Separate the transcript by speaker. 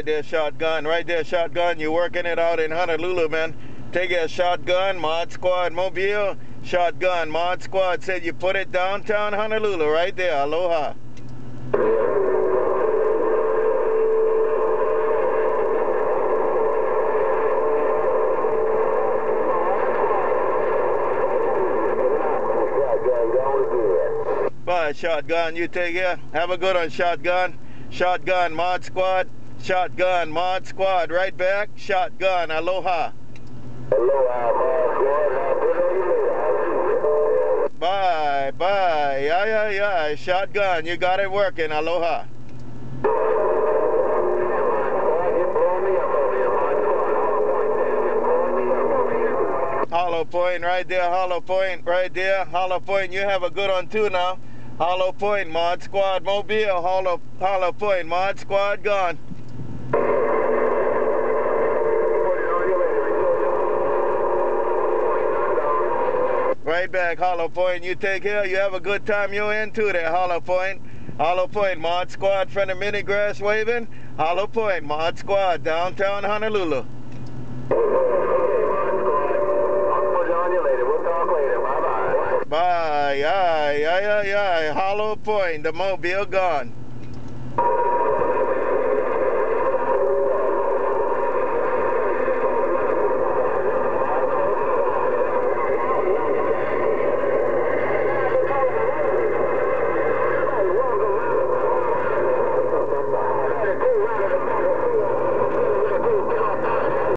Speaker 1: right there, shotgun. Right there, shotgun. You're working it out in Honolulu, man. Take a shotgun, Mod Squad, Mobile. Shotgun, Mod Squad said you put it downtown Honolulu, right there. Aloha. Bye, shotgun. You take care. Have a good one, shotgun. Shotgun, Mod Squad. Shotgun, Mod Squad. Right back. Shotgun. Aloha.
Speaker 2: Aloha, Mod Squad.
Speaker 1: Bye, bye. Yeah. Shotgun. You got it working. Aloha. HollowPoint right there. HollowPoint right there. HollowPoint. You have a good one too now. HollowPoint, Mod Squad, Mobile, HollowPoint, Mod Squad, gone. Right back, HollowPoint, you take care, you have a good time, you're in too there, HollowPoint. HollowPoint, Mod Squad, from the mini grass waving. HollowPoint, Mod Squad, downtown Honolulu. Bye, aye, HollowPoint, the mobile gone.